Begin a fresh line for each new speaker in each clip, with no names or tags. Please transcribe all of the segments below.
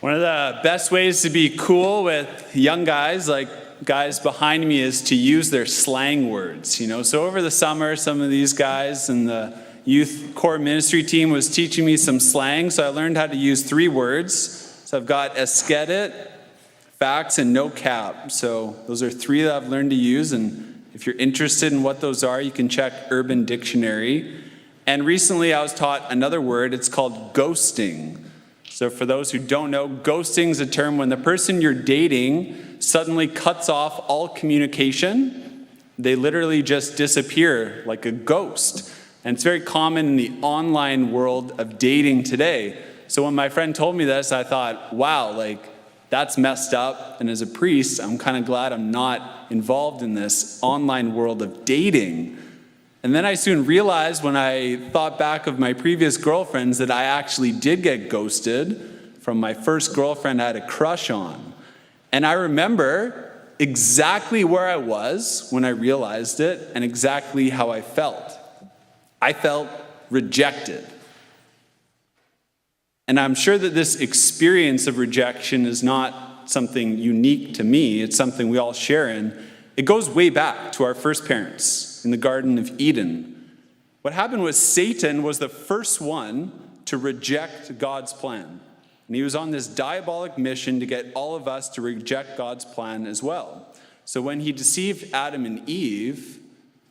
One of the best ways to be cool with young guys, like guys behind me, is to use their slang words. So over the summer, some of these guys in the youth core ministry team was teaching me some slang, so I learned how to use 3 words. So I've got eskedit, facts, and no cap. So those are 3 that I've learned to use, and if you're interested in what those are, you can check Urban Dictionary. And recently I was taught another word. It's called ghosting. So for those who don't know, ghosting is a term when the person you're dating suddenly cuts off all communication. They literally just disappear like a ghost. And it's very common in the online world of dating today. So when my friend told me this, I thought, wow, that's messed up. And as a priest, I'm kind of glad I'm not involved in this online world of dating. And then I soon realized when I thought back of my previous girlfriends that I actually did get ghosted from my first girlfriend I had a crush on. And I remember exactly where I was when I realized it and exactly how I felt. I felt rejected. And I'm sure that this experience of rejection is not something unique to me. It's something we all share in. It goes way back to our first parents in the Garden of Eden. What happened was Satan was the first one to reject God's plan. And he was on this diabolic mission to get all of us to reject God's plan as well. So when he deceived Adam and Eve,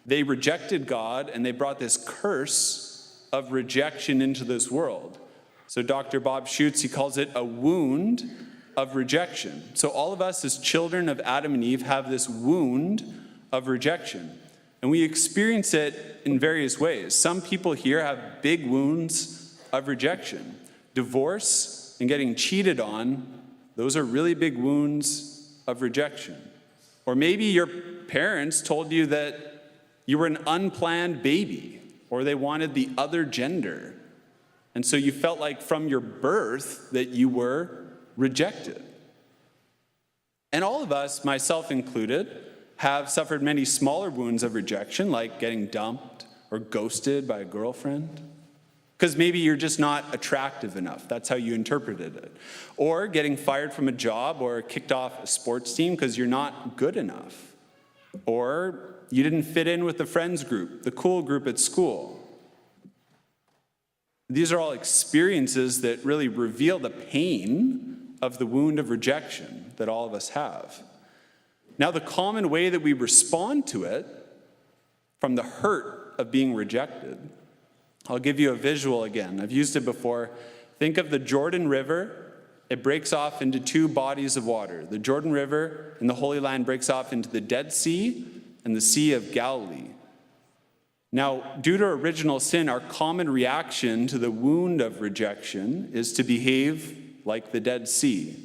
they rejected God and they brought this curse of rejection into this world. So Dr. Bob Schutz, he calls it a wound of rejection. So all of us as children of Adam and Eve have this wound of rejection. And we experience it in various ways. Some people here have big wounds of rejection. Divorce and getting cheated on, those are really big wounds of rejection. Or maybe your parents told you that you were an unplanned baby, or they wanted the other gender. And so you felt like from your birth that you were rejected. And all of us, myself included, have suffered many smaller wounds of rejection, like getting dumped or ghosted by a girlfriend. Because maybe you're just not attractive enough. That's how you interpreted it. Or getting fired from a job or kicked off a sports team because you're not good enough. Or you didn't fit in with the friends group, the cool group at school. These are all experiences that really reveal the pain of the wound of rejection that all of us have. Now, the common way that we respond to it, from the hurt of being rejected, I'll give you a visual again. I've used it before. Think of the Jordan River. It breaks off into 2 bodies of water. The Jordan River in the Holy Land breaks off into the Dead Sea and the Sea of Galilee. Now, due to original sin, our common reaction to the wound of rejection is to behave like the Dead Sea.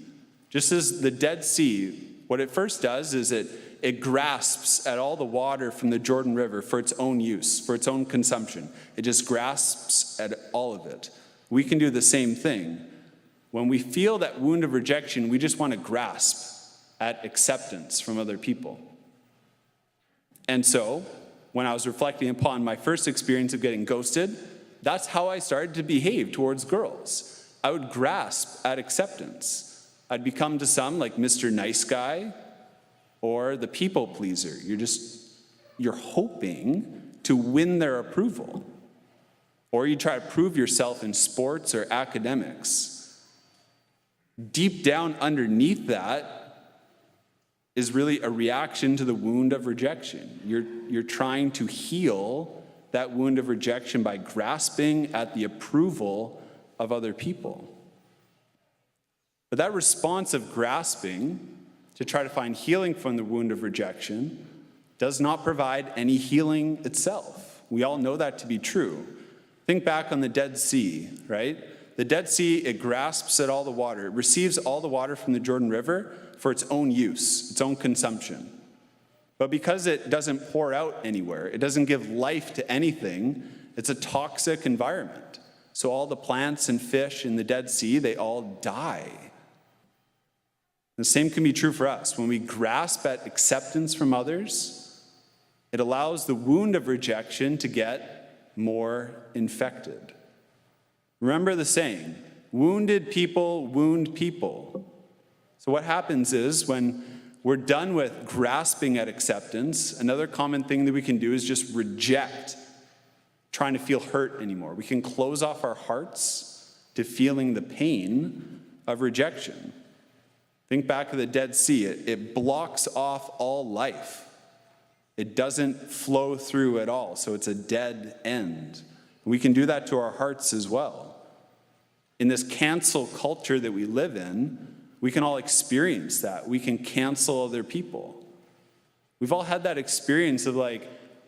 Just as the Dead Sea, what it first does is it grasps at all the water from the Jordan River for its own use, for its own consumption. It just grasps at all of it. We can do the same thing. When we feel that wound of rejection, we just want to grasp at acceptance from other people. And so, when I was reflecting upon my first experience of getting ghosted, that's how I started to behave towards girls. I would grasp at acceptance. I'd become to some like Mr. Nice Guy or the people pleaser. You're hoping to win their approval. Or you try to prove yourself in sports or academics. Deep down underneath that is really a reaction to the wound of rejection. You're trying to heal that wound of rejection by grasping at the approval of other people. But that response of grasping to try to find healing from the wound of rejection does not provide any healing itself. We all know that to be true. Think back on the Dead Sea, right? The Dead Sea, it grasps at all the water. It receives all the water from the Jordan River for its own use, its own consumption. But because it doesn't pour out anywhere, it doesn't give life to anything, it's a toxic environment. So all the plants and fish in the Dead Sea, they all die. The same can be true for us. When we grasp at acceptance from others, it allows the wound of rejection to get more infected. Remember the saying, Wounded people wound people. So what happens is when we're done with grasping at acceptance, another common thing that we can do is just reject trying to feel hurt anymore. We can close off our hearts to feeling the pain of rejection. Think back to the Dead Sea. It blocks off all life. It doesn't flow through at all, so it's a dead end. We can do that to our hearts as well. In this cancel culture that we live in, we can all experience that. We can cancel other people. We've all had that experience of like,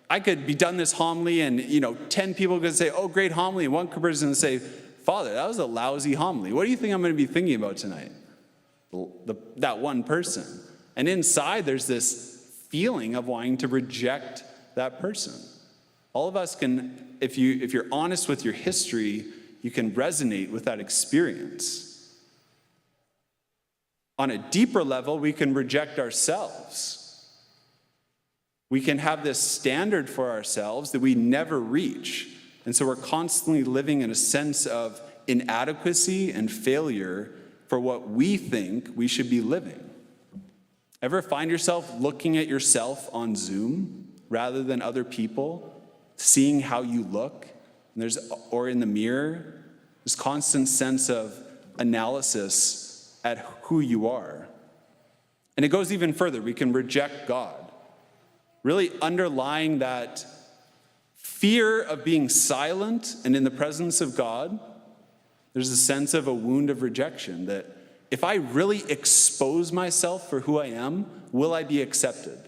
I could be done this homily and 10 people could say, oh, great homily. And one person would say, Father, that was a lousy homily. What do you think I'm going to be thinking about tonight? That one person. And inside there's this feeling of wanting to reject that person. All of us can, if you're honest with your history, you can resonate with that experience. On a deeper level, we can reject ourselves. We can have this standard for ourselves that we never reach. And so we're constantly living in a sense of inadequacy and failure for what we think we should be living. Ever find yourself looking at yourself on Zoom rather than other people, seeing how you look, or in the mirror? This constant sense of analysis at who you are. And it goes even further. We can reject God. Really underlying that fear of being silent and in the presence of God, there's a sense of a wound of rejection that if I really expose myself for who I am, will I be accepted?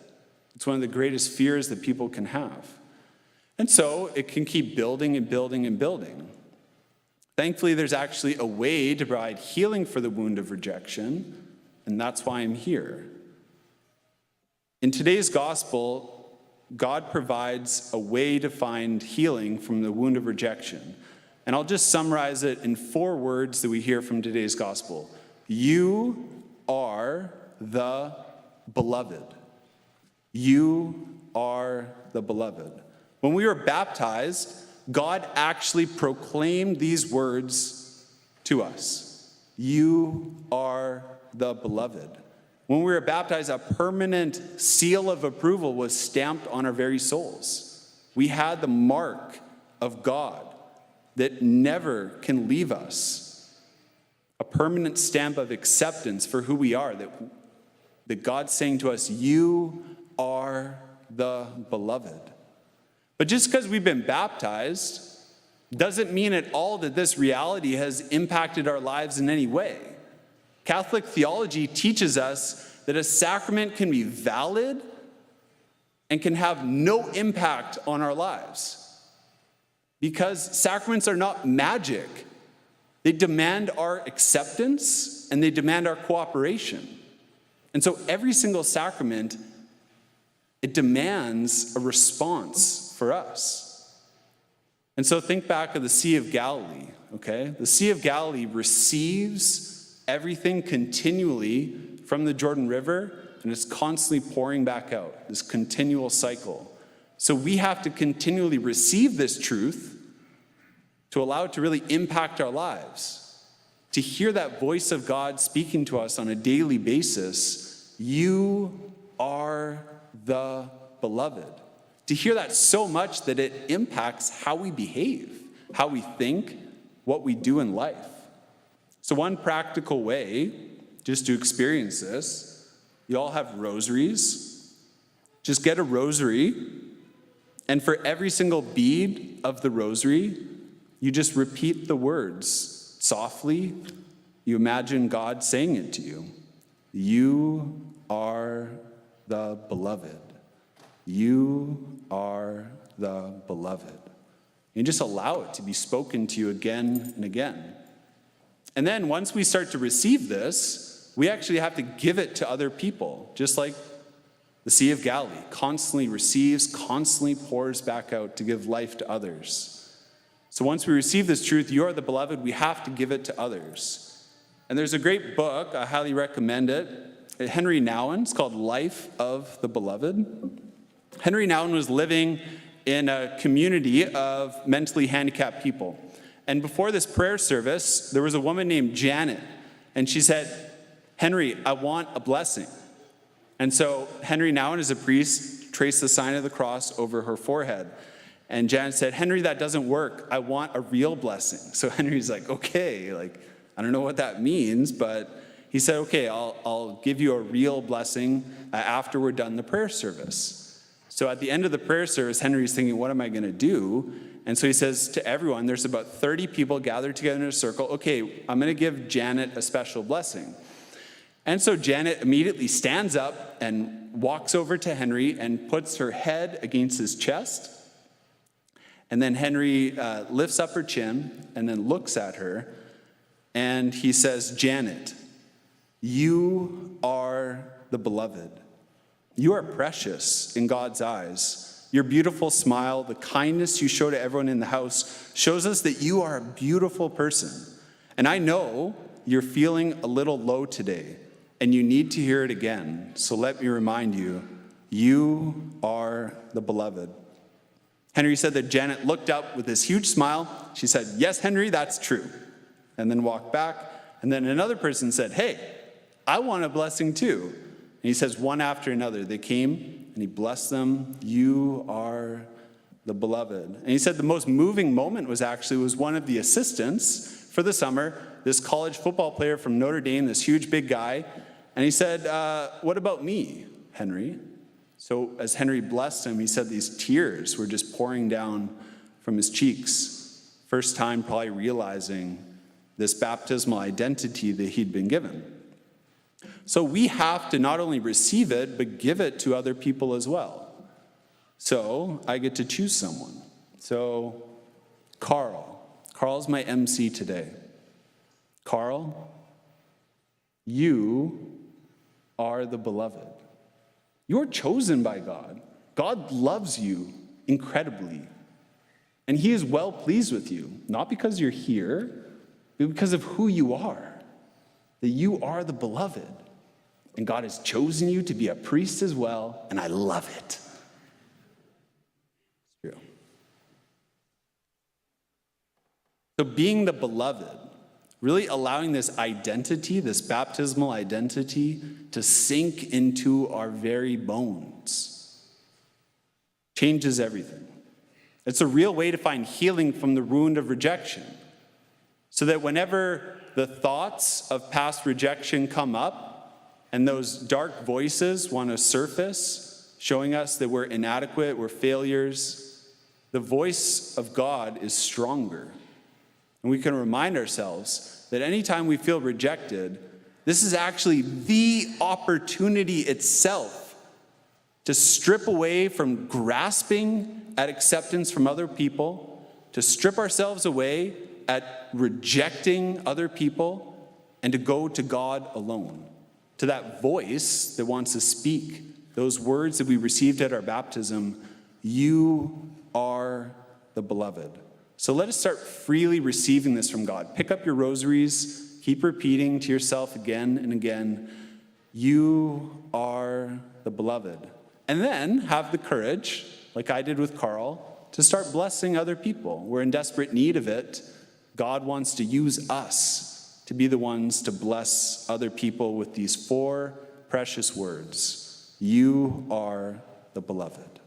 It's one of the greatest fears that people can have. And so it can keep building and building and building. Thankfully, there's actually a way to provide healing for the wound of rejection, and that's why I'm here. In today's gospel, God provides a way to find healing from the wound of rejection. And I'll just summarize it in 4 words that we hear from today's gospel. You are the beloved. You are the beloved. When we were baptized, God actually proclaimed these words to us. You are the beloved. When we were baptized, a permanent seal of approval was stamped on our very souls. We had the mark of God that never can leave us. A permanent stamp of acceptance for who we are, that God's saying to us, you are the beloved. But just because we've been baptized doesn't mean at all that this reality has impacted our lives in any way. Catholic theology teaches us that a sacrament can be valid and can have no impact on our lives. Because sacraments are not magic. They demand our acceptance and they demand our cooperation. And so every single sacrament, it demands a response for us. And so think back of the Sea of Galilee, okay? The Sea of Galilee receives everything continually from the Jordan River, and it's constantly pouring back out, this continual cycle. So we have to continually receive this truth to allow it to really impact our lives, to hear that voice of God speaking to us on a daily basis. You are the beloved. To hear that so much that it impacts how we behave, how we think, what we do in life. So one practical way just to experience this, you all have rosaries. Just get a rosary, and for every single bead of the rosary, you just repeat the words softly. You imagine God saying it to you. You are the beloved. You are the beloved. And just allow it to be spoken to you again and again. And then once we start to receive this, we actually have to give it to other people, just like the Sea of Galilee constantly receives, constantly pours back out to give life to others. So once we receive this truth, you are the beloved, we have to give it to others. And there's a great book, I highly recommend it. Henry Nouwen, it's called Life of the Beloved. Henry Nouwen was living in a community of mentally handicapped people. And before this prayer service, there was a woman named Janet, and she said, "Henry, I want a blessing." And so Henry, now as a priest, traced the sign of the cross over her forehead. And Janet said, "Henry, that doesn't work. I want a real blessing." So Henry's like, "Okay, I don't know what that means," but he said, "Okay, I'll give you a real blessing after we're done the prayer service." So at the end of the prayer service, Henry's thinking, what am I going to do? And so he says to everyone, there's about 30 people gathered together in a circle, "Okay, I'm going to give Janet a special blessing." And so Janet immediately stands up and walks over to Henry and puts her head against his chest. And then Henry lifts up her chin and then looks at her, and he says, "Janet, you are the beloved. You are precious in God's eyes. Your beautiful smile, the kindness you show to everyone in the house shows us that you are a beautiful person. And I know you're feeling a little low today, and you need to hear it again. So let me remind you, you are the beloved." Henry said that Janet looked up with this huge smile. She said, "Yes, Henry, that's true," and then walked back. And then another person said, "Hey, I want a blessing too." And he says, one after another, they came and he blessed them. "You are the beloved." And he said the most moving moment was one of the assistants for the summer, this college football player from Notre Dame, this huge big guy. And he said, "What about me, Henry?" So as Henry blessed him, he said these tears were just pouring down from his cheeks. First time probably realizing this baptismal identity that he'd been given. So we have to not only receive it, but give it to other people as well. So I get to choose someone. So Carl's my MC today. Carl, you are the beloved. You're chosen by God. God loves you incredibly. And he is well pleased with you, not because you're here, but because of who you are. That you are the beloved. And God has chosen you to be a priest as well, and I love it. It's true. So being the beloved, really allowing this identity, this baptismal identity, to sink into our very bones, changes everything. It's a real way to find healing from the wound of rejection. So that whenever the thoughts of past rejection come up, and those dark voices want to surface, showing us that we're inadequate, we're failures, the voice of God is stronger. And we can remind ourselves that anytime we feel rejected, this is actually the opportunity itself to strip away from grasping at acceptance from other people, to strip ourselves away at rejecting other people, and to go to God alone, to that voice that wants to speak those words that we received at our baptism, "You are the beloved." So let us start freely receiving this from God. Pick up your rosaries, keep repeating to yourself again and again, "You are the beloved." And then have the courage, like I did with Carl, to start blessing other people. We're in desperate need of it. God wants to use us to be the ones to bless other people with these 4 precious words. You are the beloved.